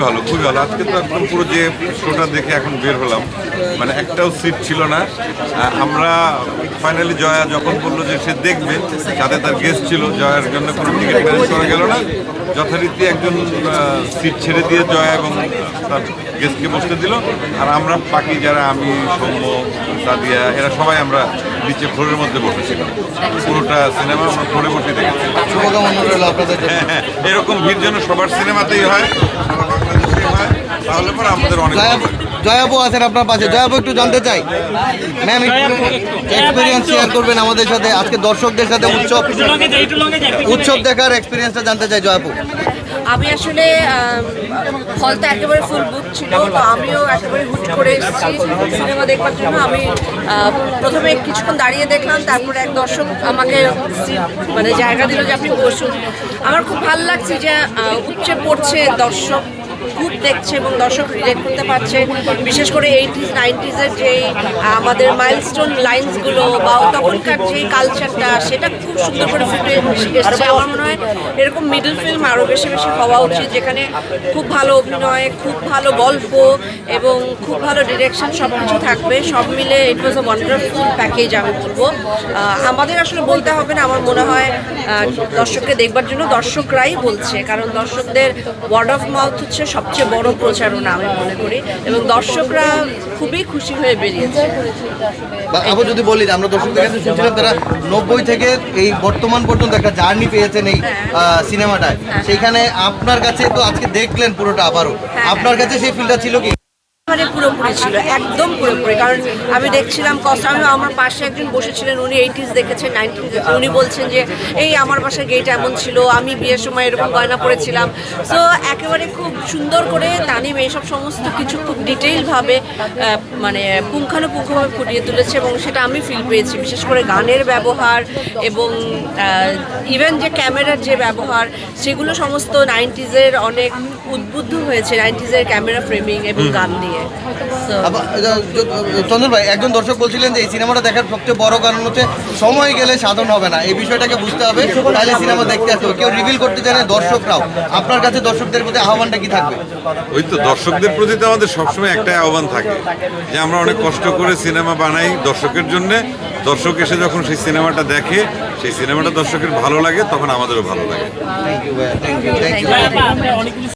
ভালো, খুবই ভালো। আজকে তো একদম পুরো যে শোটা দেখে এখন বের হলাম, মানে একটাও সিট ছিল না। আমরা ফাইনালি জয়া যখন বললো যে সে দেখবে, সাথে তার গেস্ট ছিল, জয়ার জন্য কোনো টিকিট ম্যানেজ করা গেল না। যথারীতি একজন সিট ছেড়ে দিয়ে জয়া এবং তার গেস্টকে বসতে দিল, আর আমরা বাকি যারা, আমি, সৌম্য, সাদিয়া, এরা সবাই আমরা নিচে ফ্লোরের মধ্যে বসেছিলাম। পুরোটা সিনেমা আমরা ফ্লোরে বসে দেখেছি। হ্যাঁ, এরকম ভিড় যেন সবার সিনেমাতেই হয়, সারা বাংলাদেশেই হয়, তাহলে পরে আমাদের অনেক। জয়াবু আছেন আপনার পাশে। জয়াবু, একটু জানতে চাই ম্যাম, এক্সপিরিয়েন্স শেয়ার করবেন আমাদের সাথে। আজকে দর্শকদের সাথে উৎসব দেখার এক্সপিরিয়েন্সটা জানতে চাই জয়াবু। আমি আসলে হলটা একেবারে ফুল বুক ছিল, তো আমিও একেবারে হুট করে এসেছি সিনেমা দেখবার জন্য। আমি প্রথমে কিছুক্ষণ দাঁড়িয়ে দেখলাম, তারপরে এক দর্শক আমাকে মানে জায়গা দিল যে আপনি বসুন। আমার খুব ভালো লাগছে যে উপচে পড়ছে দর্শক, খুব দেখছে এবং দর্শক রিলেট করতে পারছে। বিশেষ করে 80s 90s-এর যেই আমাদের মাইলস্টোন লাইন্সগুলো বা তখনকার যেই কালচারটা, সেটা খুব সুন্দর করে ফুটে এসেছে। আমার মনে হয় এরকম মিডল ফিল্ম আরও বেশি বেশি হওয়া উচিত, যেখানে খুব ভালো অভিনয়, খুব ভালো গল্প এবং খুব ভালো ডিরেকশন সব কিছু থাকবে। সব মিলে ইট ওয়াজ আ ওয়ান্ডারফুল প্যাকেজ আমি বলবো। আমাদের আসলে বলতে হবে না, আমার মনে হয় দর্শককে দেখবার জন্য দর্শকরাই বলছে, কারণ দর্শকদের ওয়ার্ড অফ মাউথ হচ্ছে সবচেয়ে বড় প্রচারণা আমি মনে করি, এবং দর্শকরা খুবই খুশি হয়ে বেরিয়েছে। আবার যদি বলি, আমরা দর্শকদের কাছে শুনছিলাম তারা 90 থেকে এই বর্তমান পর্যন্ত একটা জার্নি পেয়েছেন এই সিনেমাটায়। সেইখানে আপনার কাছে তো আজকে দেখলেন পুরোটা আবারও, আপনার কাছে সেই ফিলটা ছিল কি? মানে পুরোপুরি ছিল, একদম পুরোপুরি। কারণ আমি দেখছিলাম আমি, আমার পাশে একজন বসেছিলেন, উনি 80s দেখেছেন, 90s, উনি বলছেন যে এই আমার বাসার গেট এমন ছিল, আমি বিয়ের সময় এরকম গয়না পরেছিলাম। সো একেবারে খুব সুন্দর করে তানিম এইসব সমস্ত কিছু খুব ডিটেইলভাবে মানে পুঙ্খানুপুঙ্খভাবে ফুটিয়ে তুলেছে, এবং সেটা আমি ফিল পেয়েছি। বিশেষ করে গানের ব্যবহার এবং ইভেন যে ক্যামেরার যে ব্যবহার, সেগুলো সমস্ত 90s-এর অনেক উদ্বুদ্ধ হয়েছে, 90s-এর ক্যামেরা ফ্রেমিং এবং গান দিয়ে। চন্দন ভাই, একজন দর্শক বলছিলেন যে এই সিনেমাটা দেখার সবচেয়ে বড় কারণ হচ্ছে সময় গেলে সাধন হবে না। এই বিষয়টাকে বুঝতে হবে, তাহলে সিনেমা দেখতে আসতে হবে। কেউ রিভিল করতে জানে, দর্শকরাও। আপনার কাছে দর্শকদের প্রতি আহ্বানটা কি থাকবে? ওই তো, দর্শকদের প্রতি তো আমাদের সবসময় একটাই আহ্বান থাকে যে আমরা অনেক কষ্ট করে সিনেমা বানাই দর্শকের জন্য। দর্শক এসে যখন সেই সিনেমাটা দেখে, সেই সিনেমাটা দর্শকের ভালো লাগে, তখন আমাদেরও ভালো লাগে। Thank you.